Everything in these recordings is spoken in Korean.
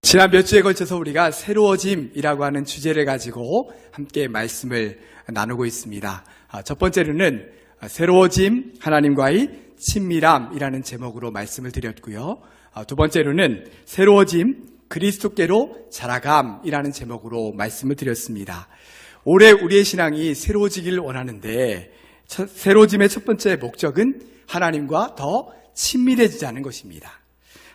지난 몇 주에 걸쳐서 우리가 새로워짐이라고 하는 주제를 가지고 함께 말씀을 나누고 있습니다. 첫 번째로는 새로워짐, 하나님과의 친밀함이라는 제목으로 말씀을 드렸고요. 두 번째로는 새로워짐, 그리스도께로 자라감이라는 제목으로 말씀을 드렸습니다. 올해 우리의 신앙이 새로워지길 원하는데 새로워짐의 첫 번째 목적은 하나님과 더 친밀해지자는 것입니다.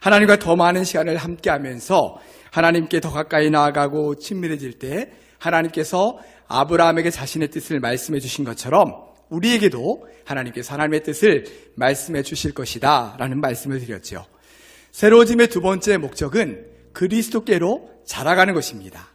하나님과 더 많은 시간을 함께하면서 하나님께 더 가까이 나아가고 친밀해질 때 하나님께서 아브라함에게 자신의 뜻을 말씀해 주신 것처럼 우리에게도 하나님께서 하나님의 뜻을 말씀해 주실 것이다 라는 말씀을 드렸죠. 새로워짐의 두 번째 목적은 그리스도께로 자라가는 것입니다.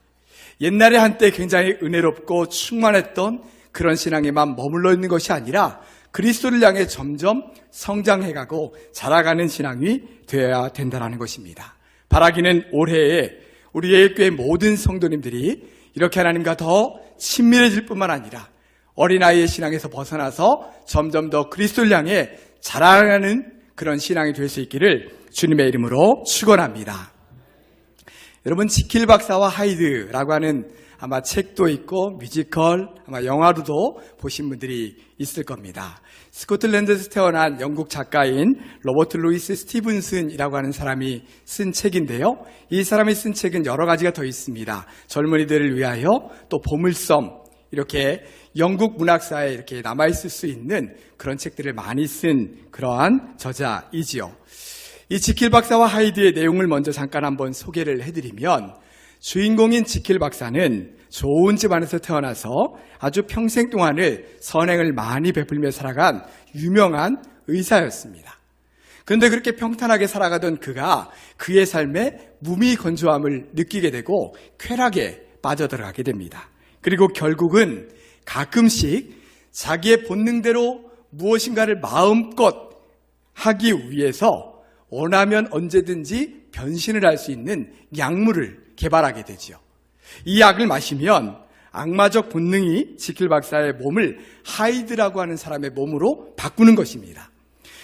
옛날에 한때 굉장히 은혜롭고 충만했던 그런 신앙에만 머물러 있는 것이 아니라 그리스도를 향해 점점 성장해가고 자라가는 신앙이 되어야 된다는 것입니다. 바라기는 올해에 우리의 교회 모든 성도님들이 이렇게 하나님과 더 친밀해질 뿐만 아니라 어린아이의 신앙에서 벗어나서 점점 더 그리스도를 향해 자라가는 그런 신앙이 될 수 있기를 주님의 이름으로 축원합니다. 여러분, 지킬 박사와 하이드라고 하는 아마 책도 있고 뮤지컬, 아마 영화로도 보신 분들이 있을 겁니다. 스코틀랜드에서 태어난 영국 작가인 로버트 루이스 스티븐슨이라고 하는 사람이 쓴 책인데요. 이 사람이 쓴 책은 여러 가지가 더 있습니다. 젊은이들을 위하여 또 보물섬, 이렇게 영국 문학사에 이렇게 남아있을 수 있는 그런 책들을 많이 쓴 그러한 저자이지요. 이 지킬 박사와 하이드의 내용을 먼저 잠깐 한번 소개를 해드리면, 주인공인 지킬 박사는 좋은 집안에서 태어나서 아주 평생 동안을 선행을 많이 베풀며 살아간 유명한 의사였습니다. 그런데 그렇게 평탄하게 살아가던 그가 그의 삶에 무미건조함을 느끼게 되고 쾌락에 빠져들어가게 됩니다. 그리고 결국은 가끔씩 자기의 본능대로 무엇인가를 마음껏 하기 위해서 원하면 언제든지 변신을 할 수 있는 약물을 개발하게 되죠. 이 약을 마시면 악마적 본능이 지킬 박사의 몸을 하이드라고 하는 사람의 몸으로 바꾸는 것입니다.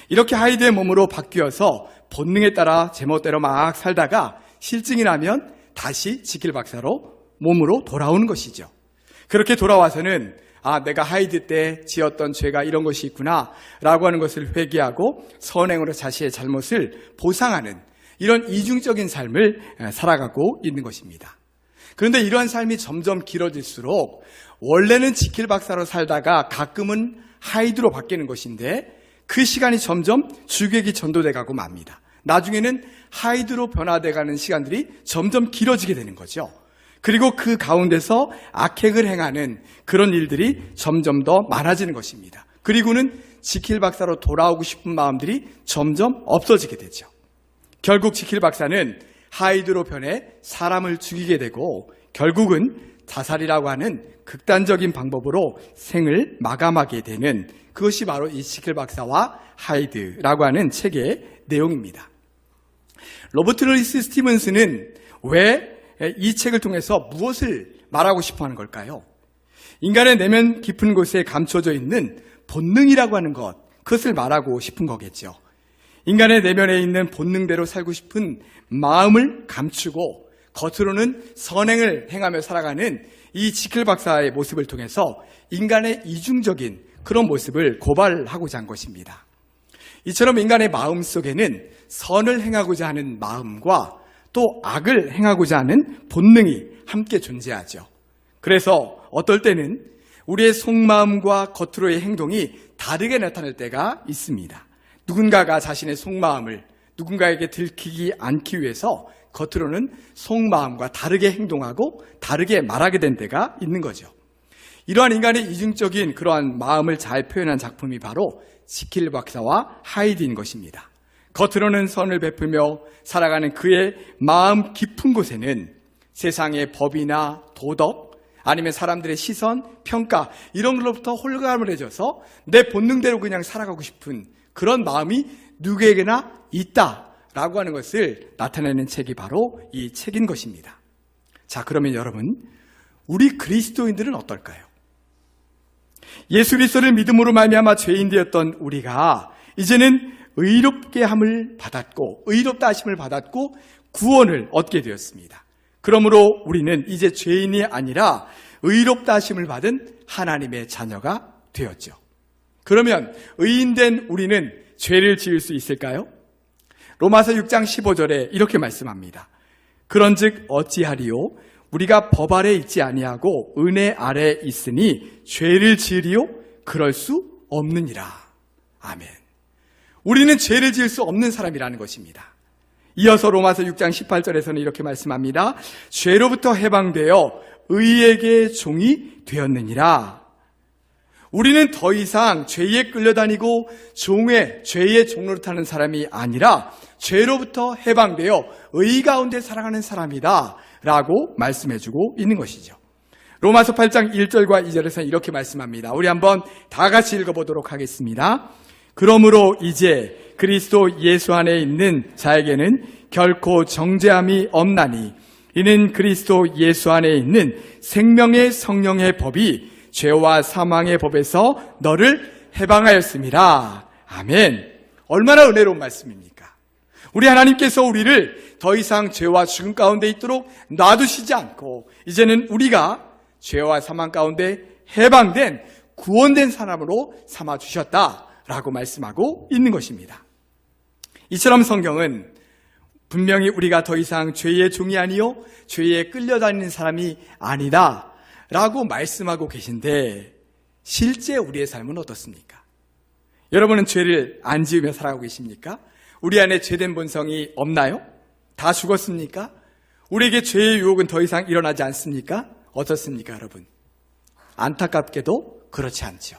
이렇게 하이드의 몸으로 바뀌어서 본능에 따라 제멋대로 막 살다가 실증이 나면 다시 지킬 박사로 몸으로 돌아오는 것이죠. 그렇게 돌아와서는 내가 하이드 때 지었던 죄가 이런 것이 있구나 라고 하는 것을 회개하고 선행으로 자신의 잘못을 보상하는 이런 이중적인 삶을 살아가고 있는 것입니다. 그런데 이러한 삶이 점점 길어질수록 원래는 지킬 박사로 살다가 가끔은 하이드로 바뀌는 것인데 그 시간이 점점 주객이 전도돼 가고 맙니다. 나중에는 하이드로 변화돼가는 시간들이 점점 길어지게 되는 거죠. 그리고 그 가운데서 악행을 행하는 그런 일들이 점점 더 많아지는 것입니다. 그리고는 지킬 박사로 돌아오고 싶은 마음들이 점점 없어지게 되죠. 결국 지킬 박사는 하이드로 변해 사람을 죽이게 되고 결국은 자살이라고 하는 극단적인 방법으로 생을 마감하게 되는, 그것이 바로 이 지킬 박사와 하이드라고 하는 책의 내용입니다. 로버트 루이스 스티븐슨은 왜 이 책을 통해서 무엇을 말하고 싶어 하는 걸까요? 인간의 내면 깊은 곳에 감춰져 있는 본능이라고 하는 것, 그것을 말하고 싶은 거겠죠. 인간의 내면에 있는 본능대로 살고 싶은 마음을 감추고 겉으로는 선행을 행하며 살아가는 이 지킬 박사의 모습을 통해서 인간의 이중적인 그런 모습을 고발하고자 한 것입니다. 이처럼 인간의 마음 속에는 선을 행하고자 하는 마음과 또 악을 행하고자 하는 본능이 함께 존재하죠. 그래서 어떨 때는 우리의 속마음과 겉으로의 행동이 다르게 나타날 때가 있습니다. 누군가가 자신의 속마음을 누군가에게 들키지 않기 위해서 겉으로는 속마음과 다르게 행동하고 다르게 말하게 된 때가 있는 거죠. 이러한 인간의 이중적인 그러한 마음을 잘 표현한 작품이 바로 지킬 박사와 하이드인 것입니다. 겉으로는 선을 베풀며 살아가는 그의 마음 깊은 곳에는 세상의 법이나 도덕, 아니면 사람들의 시선, 평가, 이런 걸로부터 홀가분해져서 내 본능대로 그냥 살아가고 싶은 그런 마음이 누구에게나 있다라고 하는 것을 나타내는 책이 바로 이 책인 것입니다. 자, 그러면 여러분, 우리 그리스도인들은 어떨까요? 예수 그리스도를 믿음으로 말미암아 죄인 되었던 우리가 이제는 의롭게 함을 받았고, 의롭다 하심을 받았고 구원을 얻게 되었습니다. 그러므로 우리는 이제 죄인이 아니라 의롭다 하심을 받은 하나님의 자녀가 되었죠. 그러면 의인된 우리는 죄를 지을 수 있을까요? 로마서 6장 15절에 이렇게 말씀합니다. 그런즉 어찌하리요? 우리가 법 아래 있지 아니하고 은혜 아래 있으니 죄를 지으리요? 그럴 수 없느니라. 아멘. 우리는 죄를 지을 수 없는 사람이라는 것입니다. 이어서 로마서 6장 18절에서는 이렇게 말씀합니다. 죄로부터 해방되어 의에게 종이 되었느니라. 우리는 더 이상 죄에 끌려다니고 죄의 종로를 타는 사람이 아니라 죄로부터 해방되어 의 가운데 살아가는 사람이다 라고 말씀해주고 있는 것이죠. 로마서 8장 1절과 2절에서는 이렇게 말씀합니다. 우리 한번 다 같이 읽어보도록 하겠습니다. 그러므로 이제 그리스도 예수 안에 있는 자에게는 결코 정죄함이 없나니 이는 그리스도 예수 안에 있는 생명의 성령의 법이 죄와 사망의 법에서 너를 해방하였습니다. 아멘. 얼마나 은혜로운 말씀입니까? 우리 하나님께서 우리를 더 이상 죄와 죽음 가운데 있도록 놔두시지 않고 이제는 우리가 죄와 사망 가운데 해방된 구원된 사람으로 삼아주셨다라고 말씀하고 있는 것입니다. 이처럼 성경은 분명히 우리가 더 이상 죄의 종이 아니요 죄에 끌려다니는 사람이 아니다 라고 말씀하고 계신데 실제 우리의 삶은 어떻습니까? 여러분은 죄를 안 지으며 살아가고 계십니까? 우리 안에 죄된 본성이 없나요? 다 죽었습니까? 우리에게 죄의 유혹은 더 이상 일어나지 않습니까? 어떻습니까, 여러분? 안타깝게도 그렇지 않죠.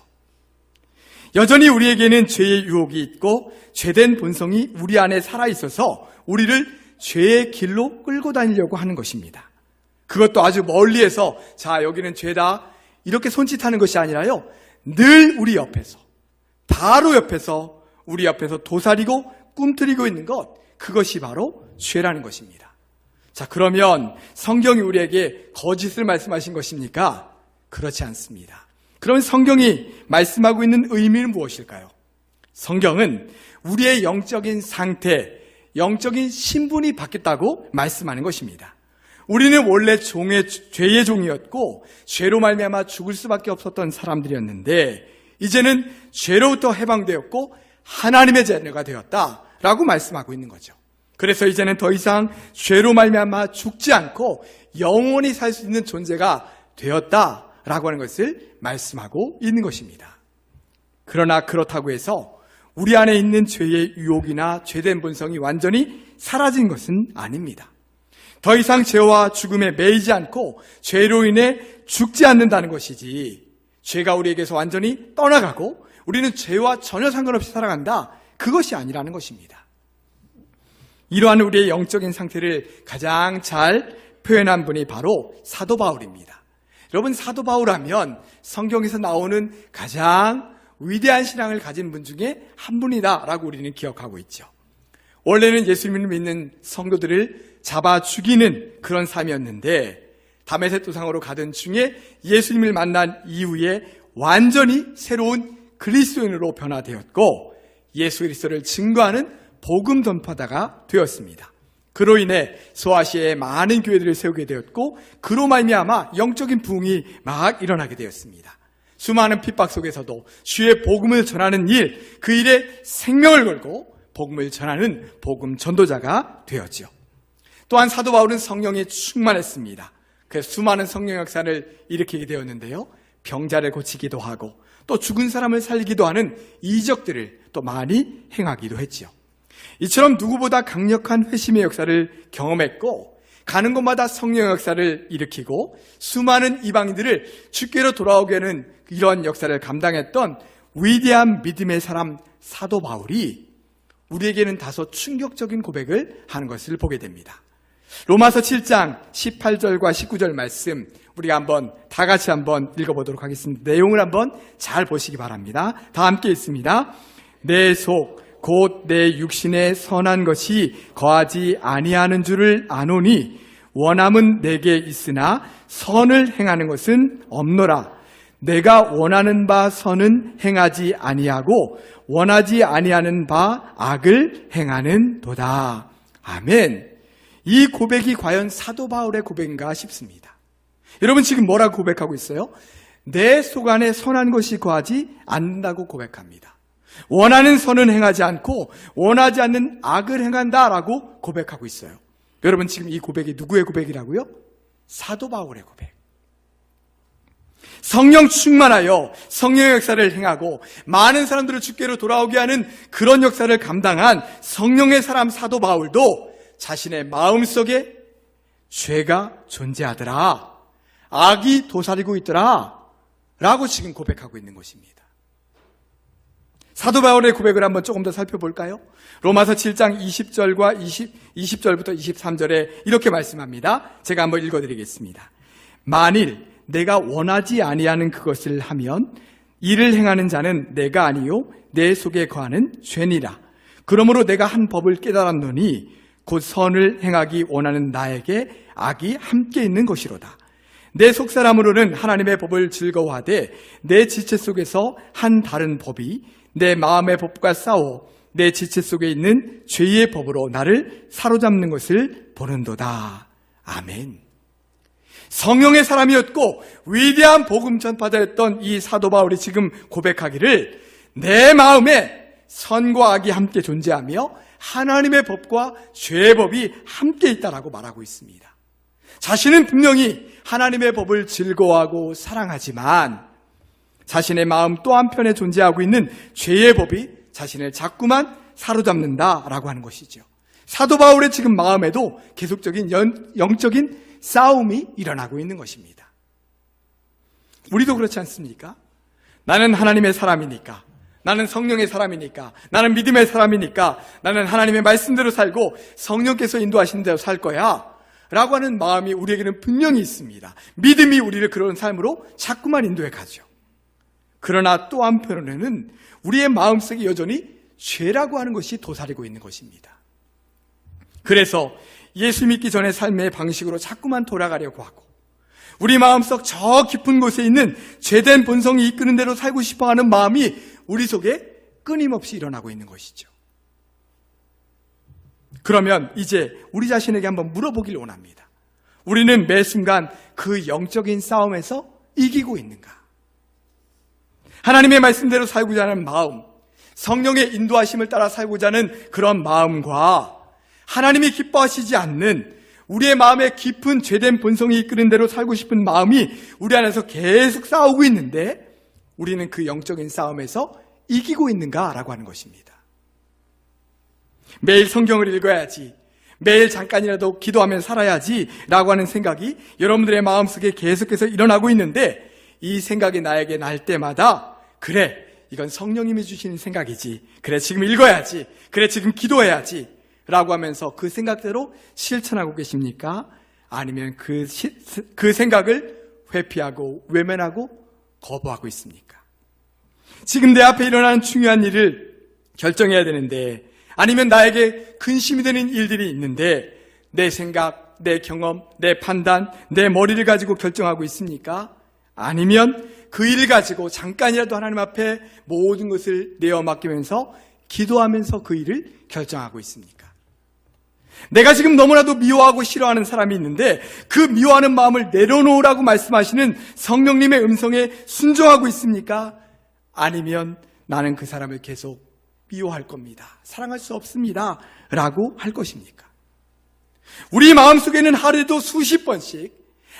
여전히 우리에게는 죄의 유혹이 있고 죄된 본성이 우리 안에 살아있어서 우리를 죄의 길로 끌고 다니려고 하는 것입니다. 그것도 아주 멀리에서 자 여기는 죄다 이렇게 손짓하는 것이 아니라요. 늘 우리 옆에서 바로 옆에서 우리 옆에서 도사리고 꿈틀이고 있는 것 그것이 바로 죄라는 것입니다. 자 그러면 성경이 우리에게 거짓을 말씀하신 것입니까? 그렇지 않습니다. 그럼 성경이 말씀하고 있는 의미는 무엇일까요? 성경은 우리의 영적인 상태, 영적인 신분이 바뀌었다고 말씀하는 것입니다. 우리는 원래 죄의 종이었고 죄로 말미암아 죽을 수밖에 없었던 사람들이었는데 이제는 죄로부터 해방되었고 하나님의 자녀가 되었다라고 말씀하고 있는 거죠. 그래서 이제는 더 이상 죄로 말미암아 죽지 않고 영원히 살 수 있는 존재가 되었다라고 하는 것을 말씀하고 있는 것입니다. 그러나 그렇다고 해서 우리 안에 있는 죄의 유혹이나 죄된 본성이 완전히 사라진 것은 아닙니다. 더 이상 죄와 죽음에 매이지 않고 죄로 인해 죽지 않는다는 것이지 죄가 우리에게서 완전히 떠나가고 우리는 죄와 전혀 상관없이 살아간다. 그것이 아니라는 것입니다. 이러한 우리의 영적인 상태를 가장 잘 표현한 분이 바로 사도 바울입니다. 여러분 사도 바울하면 성경에서 나오는 가장 위대한 신앙을 가진 분 중에 한 분이다라고 우리는 기억하고 있죠. 원래는 예수님을 믿는 성도들을 잡아 죽이는 그런 삶이었는데 다메섹 도상으로 가던 중에 예수님을 만난 이후에 완전히 새로운 그리스도인으로 변화되었고 예수 그리스도를 증거하는 복음 전파자가 되었습니다. 그로 인해 소아시아에 많은 교회들을 세우게 되었고 그로 말미암아 영적인 부흥이 막 일어나게 되었습니다. 수많은 핍박 속에서도 주의 복음을 전하는 일, 그 일에 생명을 걸고 복음을 전하는 복음 전도자가 되었죠. 또한 사도 바울은 성령에 충만했습니다. 그래서 수많은 성령 역사를 일으키게 되었는데요. 병자를 고치기도 하고 또 죽은 사람을 살리기도 하는 이적들을 또 많이 행하기도 했죠. 이처럼 누구보다 강력한 회심의 역사를 경험했고 가는 곳마다 성령 역사를 일으키고 수많은 이방인들을 주께로 돌아오게 하는 이런 역사를 감당했던 위대한 믿음의 사람 사도 바울이 우리에게는 다소 충격적인 고백을 하는 것을 보게 됩니다. 로마서 7장 18절과 19절 말씀 우리가 한번 다 같이 한번 읽어보도록 하겠습니다. 내용을 한번 잘 보시기 바랍니다. 다 함께 읽습니다. 내 속 곧 내 육신에 선한 것이 거하지 아니하는 줄을 아노니 원함은 내게 있으나 선을 행하는 것은 없노라. 내가 원하는 바 선은 행하지 아니하고 원하지 아니하는 바 악을 행하는 도다. 아멘. 이 고백이 과연 사도 바울의 고백인가 싶습니다. 여러분 지금 뭐라고 고백하고 있어요? 내 속 안에 선한 것이 거하지 않는다고 고백합니다. 원하는 선은 행하지 않고 원하지 않는 악을 행한다라고 고백하고 있어요. 여러분 지금 이 고백이 누구의 고백이라고요? 사도 바울의 고백. 성령 충만하여 성령의 역사를 행하고 많은 사람들을 주께로 돌아오게 하는 그런 역사를 감당한 성령의 사람 사도 바울도 자신의 마음속에 죄가 존재하더라, 악이 도사리고 있더라 라고 지금 고백하고 있는 것입니다. 사도 바울의 고백을 한번 조금 더 살펴볼까요? 로마서 7장 20절과 20절부터 23절에 이렇게 말씀합니다. 제가 한번 읽어드리겠습니다. 만일 내가 원하지 아니하는 그것을 하면 이를 행하는 자는 내가 아니요 내 속에 거하는 죄니라. 그러므로 내가 한 법을 깨달았노니 곧 선을 행하기 원하는 나에게 악이 함께 있는 것이로다. 내 속사람으로는 하나님의 법을 즐거워하되 내 지체 속에서 한 다른 법이 내 마음의 법과 싸워 내 지체 속에 있는 죄의 법으로 나를 사로잡는 것을 보는도다. 아멘. 성령의 사람이었고 위대한 복음 전파자였던 이 사도 바울이 지금 고백하기를 내 마음에 선과 악이 함께 존재하며 하나님의 법과 죄의 법이 함께 있다라고 말하고 있습니다. 자신은 분명히 하나님의 법을 즐거워하고 사랑하지만 자신의 마음 또 한편에 존재하고 있는 죄의 법이 자신을 자꾸만 사로잡는다라고 하는 것이죠. 사도 바울의 지금 마음에도 계속적인 영적인 싸움이 일어나고 있는 것입니다. 우리도 그렇지 않습니까? 나는 하나님의 사람이니까, 나는 성령의 사람이니까, 나는 믿음의 사람이니까, 나는 하나님의 말씀대로 살고 성령께서 인도하신 대로 살 거야 라고 하는 마음이 우리에게는 분명히 있습니다. 믿음이 우리를 그런 삶으로 자꾸만 인도해 가죠. 그러나 또 한편으로는 우리의 마음속에 여전히 죄라고 하는 것이 도사리고 있는 것입니다. 그래서 예수 믿기 전의 삶의 방식으로 자꾸만 돌아가려고 하고 우리 마음속 저 깊은 곳에 있는 죄된 본성이 이끄는 대로 살고 싶어하는 마음이 우리 속에 끊임없이 일어나고 있는 것이죠. 그러면 이제 우리 자신에게 한번 물어보길 원합니다. 우리는 매 순간 그 영적인 싸움에서 이기고 있는가? 하나님의 말씀대로 살고자 하는 마음, 성령의 인도하심을 따라 살고자 하는 그런 마음과 하나님이 기뻐하시지 않는 우리의 마음에 깊은 죄된 본성이 이끄는 대로 살고 싶은 마음이 우리 안에서 계속 싸우고 있는데 우리는 그 영적인 싸움에서 이기고 있는가라고 하는 것입니다. 매일 성경을 읽어야지, 매일 잠깐이라도 기도하며 살아야지 라고 하는 생각이 여러분들의 마음속에 계속해서 일어나고 있는데 이 생각이 나에게 날 때마다 그래, 이건 성령님이 주시는 생각이지, 그래 지금 읽어야지, 그래 지금 기도해야지 라고 하면서 그 생각대로 실천하고 계십니까? 아니면 그 생각을 회피하고 외면하고 거부하고 있습니까? 지금 내 앞에 일어나는 중요한 일을 결정해야 되는데, 아니면 나에게 근심이 되는 일들이 있는데 내 생각, 내 경험, 내 판단, 내 머리를 가지고 결정하고 있습니까? 아니면 그 일을 가지고 잠깐이라도 하나님 앞에 모든 것을 내어 맡기면서 기도하면서 그 일을 결정하고 있습니까? 내가 지금 너무나도 미워하고 싫어하는 사람이 있는데 그 미워하는 마음을 내려놓으라고 말씀하시는 성령님의 음성에 순종하고 있습니까? 아니면 나는 그 사람을 계속 미워할 겁니다, 사랑할 수 없습니다 라고 할 것입니까? 우리 마음속에는 하루에도 수십 번씩,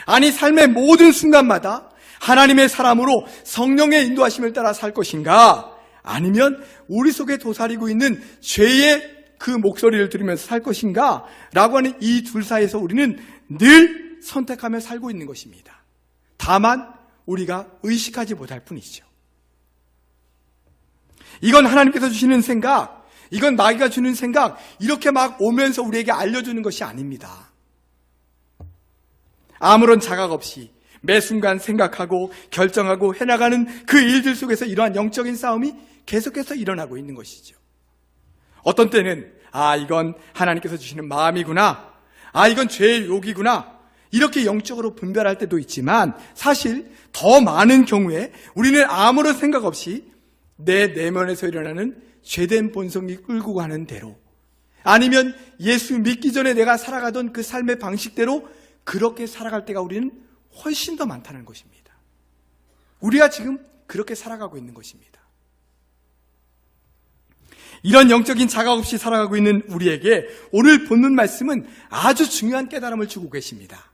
아니 삶의 모든 순간마다 하나님의 사람으로 성령의 인도하심을 따라 살 것인가, 아니면 우리 속에 도사리고 있는 죄의 그 목소리를 들으면서 살 것인가 라고 하는 이 둘 사이에서 우리는 늘 선택하며 살고 있는 것입니다. 다만 우리가 의식하지 못할 뿐이죠. 이건 하나님께서 주시는 생각, 이건 마귀가 주는 생각, 이렇게 막 오면서 우리에게 알려주는 것이 아닙니다. 아무런 자각 없이 매 순간 생각하고 결정하고 해나가는 그 일들 속에서 이러한 영적인 싸움이 계속해서 일어나고 있는 것이죠. 어떤 때는 이건 하나님께서 주시는 마음이구나, 이건 죄의 욕이구나, 이렇게 영적으로 분별할 때도 있지만 사실 더 많은 경우에 우리는 아무런 생각 없이 내 내면에서 일어나는 죄된 본성이 끌고 가는 대로, 아니면 예수 믿기 전에 내가 살아가던 그 삶의 방식대로 그렇게 살아갈 때가 우리는 훨씬 더 많다는 것입니다. 우리가 지금 그렇게 살아가고 있는 것입니다. 이런 영적인 자각 없이 살아가고 있는 우리에게 오늘 본문 말씀은 아주 중요한 깨달음을 주고 계십니다.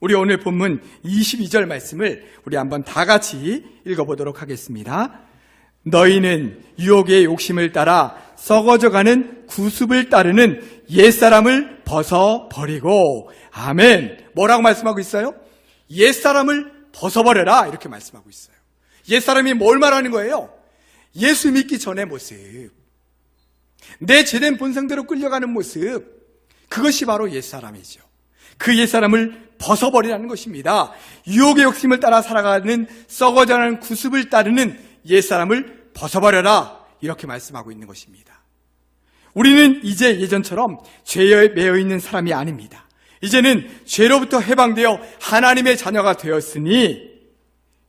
우리 오늘 본문 22절 말씀을 우리 한번 다 같이 읽어보도록 하겠습니다. 너희는 유혹의 욕심을 따라 썩어져가는 구습을 따르는 옛사람을 벗어버리고. 아멘. 뭐라고 말씀하고 있어요? 옛사람을 벗어버려라, 이렇게 말씀하고 있어요. 옛사람이 뭘 말하는 거예요? 예수 믿기 전의 모습, 내 죄된 본성대로 끌려가는 모습, 그것이 바로 옛사람이죠. 그 옛사람을 벗어버리라는 것입니다. 유혹의 욕심을 따라 살아가는 썩어져가는 구습을 따르는 옛사람을 벗어버려라, 이렇게 말씀하고 있는 것입니다. 우리는 이제 예전처럼 죄에 매여 있는 사람이 아닙니다. 이제는 죄로부터 해방되어 하나님의 자녀가 되었으니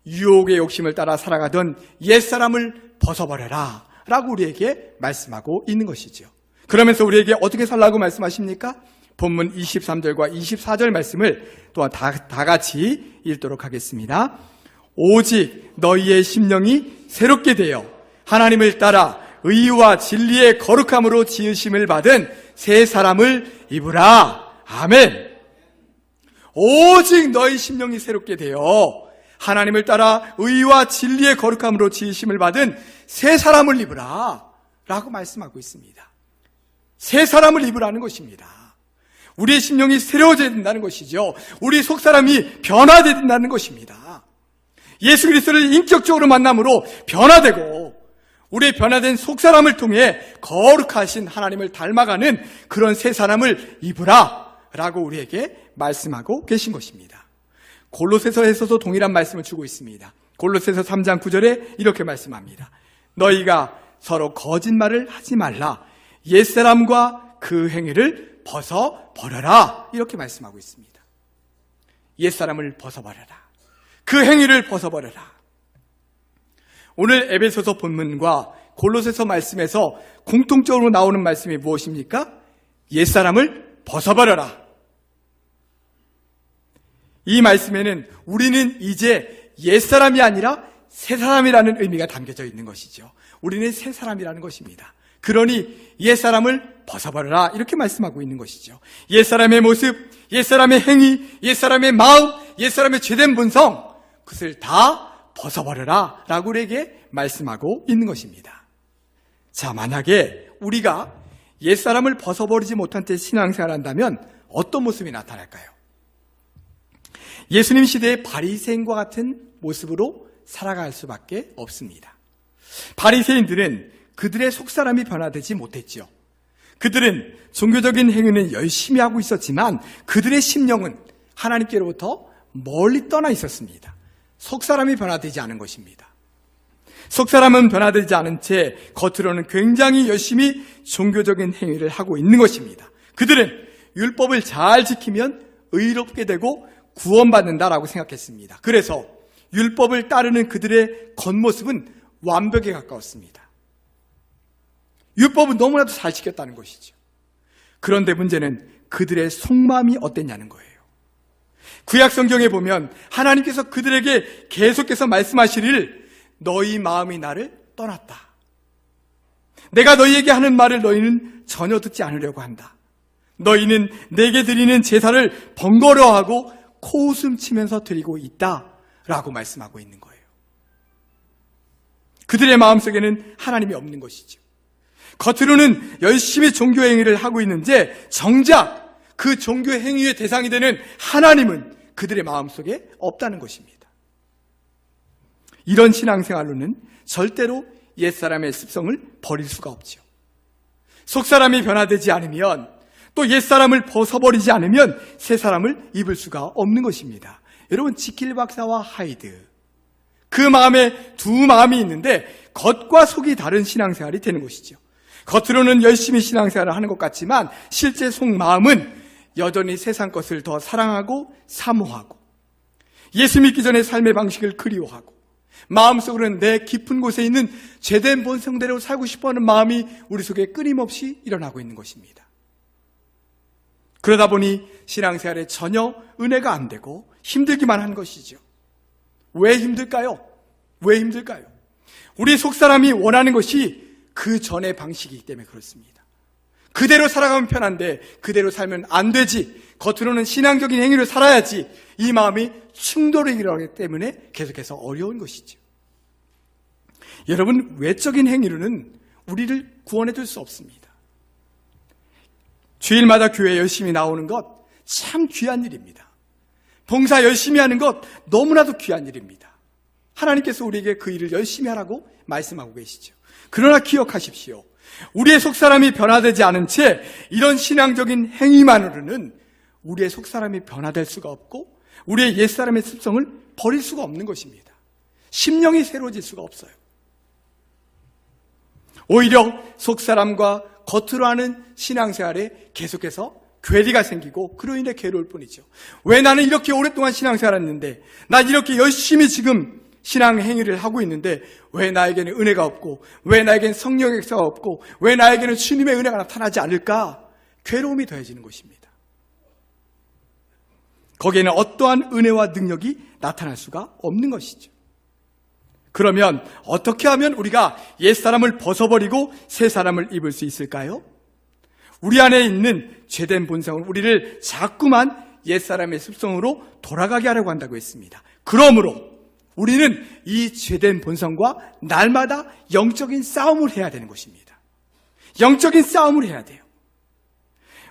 유혹의 욕심을 따라 살아가던 옛사람을 벗어버려라 라고 우리에게 말씀하고 있는 것이죠. 그러면서 우리에게 어떻게 살라고 말씀하십니까? 본문 23절과 24절 말씀을 또한 다 같이 읽도록 하겠습니다. 오직 너희의 심령이 새롭게 되어 하나님을 따라 의와 진리의 거룩함으로 지으심을 받은 새 사람을 입으라. 아멘. 오직 너희 심령이 새롭게 되어 하나님을 따라 의와 진리의 거룩함으로 지으심을 받은 새 사람을 입으라 라고 말씀하고 있습니다. 새 사람을 입으라는 것입니다. 우리의 심령이 새로워져야 된다는 것이죠. 우리 속사람이 변화되어야 된다는 것입니다. 예수 그리스도를 인격적으로 만남으로 변화되고 우리의 변화된 속사람을 통해 거룩하신 하나님을 닮아가는 그런 새 사람을 입으라 라고 우리에게 말씀하고 계신 것입니다. 골로새서에서도 동일한 말씀을 주고 있습니다. 골로새서 3장 9절에 이렇게 말씀합니다. 너희가 서로 거짓말을 하지 말라. 옛사람과 그 행위를 벗어버려라. 이렇게 말씀하고 있습니다. 옛사람을 벗어버려라. 그 행위를 벗어버려라. 오늘 에베소서 본문과 골로새서 말씀에서 공통적으로 나오는 말씀이 무엇입니까? 옛사람을 벗어버려라. 이 말씀에는 우리는 이제 옛사람이 아니라 새사람이라는 의미가 담겨져 있는 것이죠. 우리는 새사람이라는 것입니다. 그러니 옛사람을 벗어버려라 이렇게 말씀하고 있는 것이죠. 옛사람의 모습, 옛사람의 행위, 옛사람의 마음, 옛사람의 죄된 본성, 그것을 다 벗어버려라 라고 우리에게 말씀하고 있는 것입니다. 자, 만약에 우리가 옛사람을 벗어버리지 못한 채 신앙생활을 한다면 어떤 모습이 나타날까요? 예수님 시대의 바리새인과 같은 모습으로 살아갈 수밖에 없습니다. 바리새인들은 그들의 속사람이 변화되지 못했죠. 그들은 종교적인 행위는 열심히 하고 있었지만 그들의 심령은 하나님께로부터 멀리 떠나 있었습니다. 속사람이 변화되지 않은 것입니다. 속사람은 변화되지 않은 채 겉으로는 굉장히 열심히 종교적인 행위를 하고 있는 것입니다. 그들은 율법을 잘 지키면 의롭게 되고 구원받는다라고 생각했습니다. 그래서 율법을 따르는 그들의 겉모습은 완벽에 가까웠습니다. 율법은 너무나도 잘 지켰다는 것이죠. 그런데 문제는 그들의 속마음이 어땠냐는 거예요. 구약 성경에 보면 하나님께서 그들에게 계속해서 말씀하시기를 너희 마음이 나를 떠났다. 내가 너희에게 하는 말을 너희는 전혀 듣지 않으려고 한다. 너희는 내게 드리는 제사를 번거로워하고 코웃음 치면서 드리고 있다라고 말씀하고 있는 거예요. 그들의 마음속에는 하나님이 없는 것이죠. 겉으로는 열심히 종교 행위를 하고 있는데 정작 그 종교 행위의 대상이 되는 하나님은 그들의 마음속에 없다는 것입니다. 이런 신앙생활로는 절대로 옛사람의 습성을 버릴 수가 없죠. 속사람이 변화되지 않으면 또 옛사람을 벗어버리지 않으면 새사람을 입을 수가 없는 것입니다. 여러분, 지킬 박사와 하이드, 그 마음에 두 마음이 있는데 겉과 속이 다른 신앙생활이 되는 것이죠. 겉으로는 열심히 신앙생활을 하는 것 같지만 실제 속마음은 여전히 세상 것을 더 사랑하고 사모하고 예수 믿기 전에 삶의 방식을 그리워하고 마음속으로는 내 깊은 곳에 있는 죄된 본성대로 살고 싶어하는 마음이 우리 속에 끊임없이 일어나고 있는 것입니다. 그러다 보니 신앙생활에 전혀 은혜가 안 되고 힘들기만 한 것이죠. 왜 힘들까요? 왜 힘들까요? 우리 속사람이 원하는 것이 그 전의 방식이기 때문에 그렇습니다. 그대로 살아가면 편한데 그대로 살면 안 되지, 겉으로는 신앙적인 행위를 살아야지, 이 마음이 충돌이 일어나기 때문에 계속해서 어려운 것이죠. 여러분, 외적인 행위로는 우리를 구원해 줄 수 없습니다. 주일마다 교회 열심히 나오는 것 참 귀한 일입니다. 봉사 열심히 하는 것 너무나도 귀한 일입니다. 하나님께서 우리에게 그 일을 열심히 하라고 말씀하고 계시죠. 그러나 기억하십시오. 우리의 속사람이 변화되지 않은 채 이런 신앙적인 행위만으로는 우리의 속사람이 변화될 수가 없고 우리의 옛사람의 습성을 버릴 수가 없는 것입니다. 심령이 새로워질 수가 없어요. 오히려 속사람과 겉으로 하는 신앙생활에 계속해서 괴리가 생기고 그로 인해 괴로울 뿐이죠. 왜 나는 이렇게 오랫동안 신앙생활을 했는데, 난 이렇게 열심히 지금 신앙 행위를 하고 있는데 왜 나에게는 은혜가 없고, 왜 나에게는 성령의 역사가 없고, 왜 나에게는 주님의 은혜가 나타나지 않을까? 괴로움이 더해지는 것입니다. 거기에는 어떠한 은혜와 능력이 나타날 수가 없는 것이죠. 그러면 어떻게 하면 우리가 옛사람을 벗어버리고 새사람을 입을 수 있을까요? 우리 안에 있는 죄된 본성은 우리를 자꾸만 옛사람의 습성으로 돌아가게 하려고 한다고 했습니다. 그러므로 우리는 이 죄된 본성과 날마다 영적인 싸움을 해야 되는 것입니다. 영적인 싸움을 해야 돼요.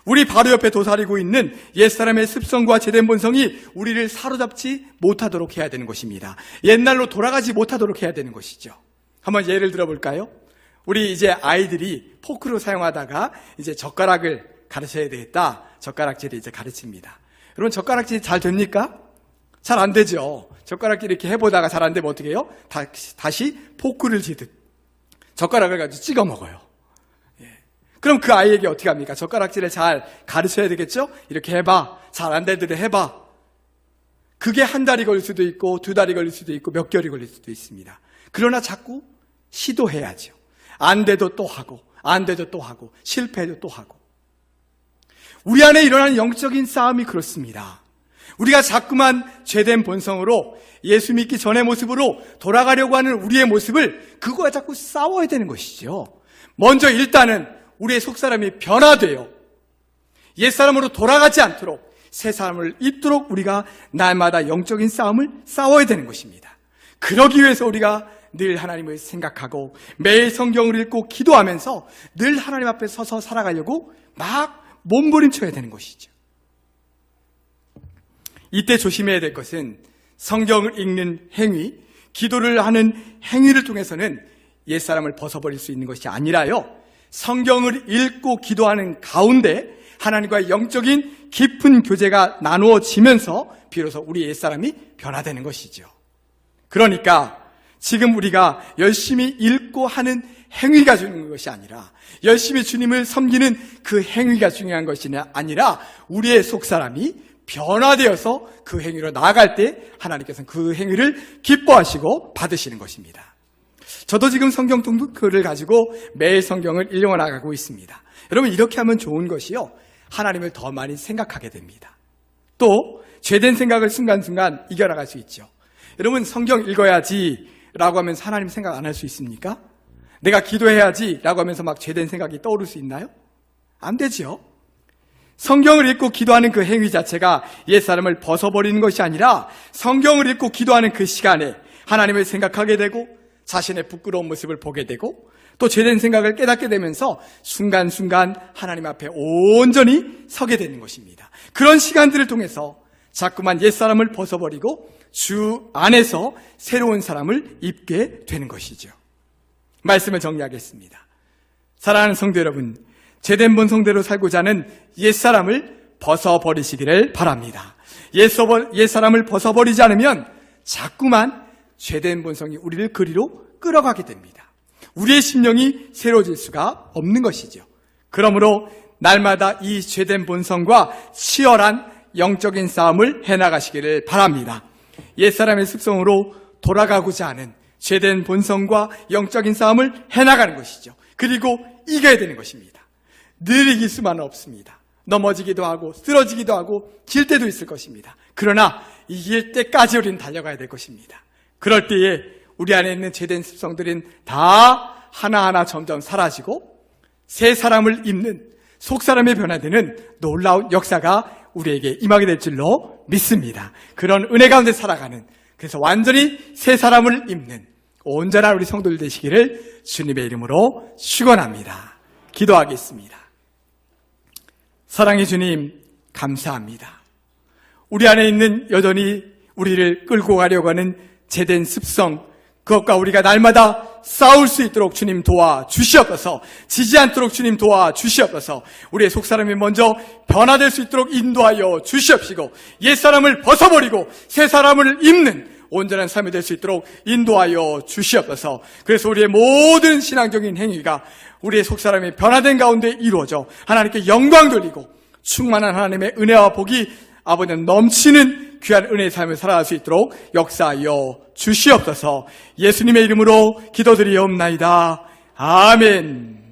우리 바로 옆에 도사리고 있는 옛사람의 습성과 죄된 본성이 우리를 사로잡지 못하도록 해야 되는 것입니다. 옛날로 돌아가지 못하도록 해야 되는 것이죠. 한번 예를 들어볼까요? 우리 이제 아이들이 포크로 사용하다가 이제 젓가락을 가르쳐야 되겠다. 젓가락질을 이제 가르칩니다. 여러분, 젓가락질 잘 됩니까? 잘 안 되죠. 젓가락질 이렇게 해보다가 잘 안 되면 어떻게 해요? 다시 포크를 쥐듯 젓가락을 가지고 찍어 먹어요. 그럼 그 아이에게 어떻게 합니까? 젓가락질을 잘 가르쳐야 되겠죠? 이렇게 해봐. 잘 안 되더라도 해봐. 그게 한 달이 걸릴 수도 있고 2달이 걸릴 수도 있고 몇 개월이 걸릴 수도 있습니다. 그러나 자꾸 시도해야죠. 안 돼도 또 하고, 안 돼도 또 하고, 실패해도 또 하고. 우리 안에 일어나는 영적인 싸움이 그렇습니다. 우리가 자꾸만 죄된 본성으로 예수 믿기 전의 모습으로 돌아가려고 하는 우리의 모습을, 그거와 자꾸 싸워야 되는 것이죠. 먼저 일단은 우리의 속사람이 변화돼요. 옛사람으로 돌아가지 않도록 새 사람을 입도록 우리가 날마다 영적인 싸움을 싸워야 되는 것입니다. 그러기 위해서 우리가 늘 하나님을 생각하고 매일 성경을 읽고 기도하면서 늘 하나님 앞에 서서 살아가려고 막 몸부림쳐야 되는 것이죠. 이때 조심해야 될 것은 성경을 읽는 행위, 기도를 하는 행위를 통해서는 옛사람을 벗어버릴 수 있는 것이 아니라요, 성경을 읽고 기도하는 가운데 하나님과의 영적인 깊은 교제가 나누어지면서 비로소 우리 옛사람이 변화되는 것이죠. 그러니까 지금 우리가 열심히 읽고 하는 행위가 중요한 것이 아니라, 열심히 주님을 섬기는 그 행위가 중요한 것이 아니라 우리의 속사람이 변화되어서 그 행위로 나아갈 때 하나님께서는 그 행위를 기뻐하시고 받으시는 것입니다. 저도 지금 성경 통독표를 가지고 매일 성경을 읽어 나가고 있습니다. 여러분, 이렇게 하면 좋은 것이요, 하나님을 더 많이 생각하게 됩니다. 또 죄된 생각을 순간순간 이겨나갈 수 있죠. 여러분, 성경 읽어야지 라고 하면서 하나님 생각 안 할 수 있습니까? 내가 기도해야지 라고 하면서 막 죄된 생각이 떠오를 수 있나요? 안 되죠. 성경을 읽고 기도하는 그 행위 자체가 옛사람을 벗어버리는 것이 아니라, 성경을 읽고 기도하는 그 시간에 하나님을 생각하게 되고 자신의 부끄러운 모습을 보게 되고 또 죄된 생각을 깨닫게 되면서 순간순간 하나님 앞에 온전히 서게 되는 것입니다. 그런 시간들을 통해서 자꾸만 옛사람을 벗어버리고 주 안에서 새로운 사람을 입게 되는 것이죠. 말씀을 정리하겠습니다. 사랑하는 성도 여러분, 죄된 본성대로 살고자 하는 옛사람을 벗어버리시기를 바랍니다. 옛사람을 벗어버리지 않으면 자꾸만 죄된 본성이 우리를 그리로 끌어가게 됩니다. 우리의 심령이 새로워질 수가 없는 것이죠. 그러므로 날마다 이 죄된 본성과 치열한 영적인 싸움을 해나가시기를 바랍니다. 옛사람의 습성으로 돌아가고자 하는 죄된 본성과 영적인 싸움을 해나가는 것이죠. 그리고 이겨야 되는 것입니다. 늘 이길 수만은 없습니다. 넘어지기도 하고 쓰러지기도 하고 질 때도 있을 것입니다. 그러나 이길 때까지 우리는 달려가야 될 것입니다. 그럴 때에 우리 안에 있는 죄된 습성들은 다 하나하나 점점 사라지고 새 사람을 입는 속사람의 변화되는 놀라운 역사가 우리에게 임하게 될 줄로 믿습니다. 그런 은혜 가운데 살아가는, 그래서 완전히 새 사람을 입는 온전한 우리 성도들 되시기를 주님의 이름으로 축원합니다. 기도하겠습니다. 사랑의 주님, 감사합니다. 우리 안에 있는 여전히 우리를 끌고 가려고 하는 죄된 습성, 그것과 우리가 날마다 싸울 수 있도록 주님 도와주시옵소서. 지지 않도록 주님 도와주시옵소서. 우리의 속사람이 먼저 변화될 수 있도록 인도하여 주시옵시고, 옛사람을 벗어버리고 새 사람을 입는 온전한 삶이 될 수 있도록 인도하여 주시옵소서. 그래서 우리의 모든 신앙적인 행위가 우리의 속사람이 변화된 가운데 이루어져 하나님께 영광 돌리고 충만한 하나님의 은혜와 복이 아버지는 넘치는 귀한 은혜의 삶을 살아갈 수 있도록 역사하여 주시옵소서. 예수님의 이름으로 기도드리옵나이다. 아멘.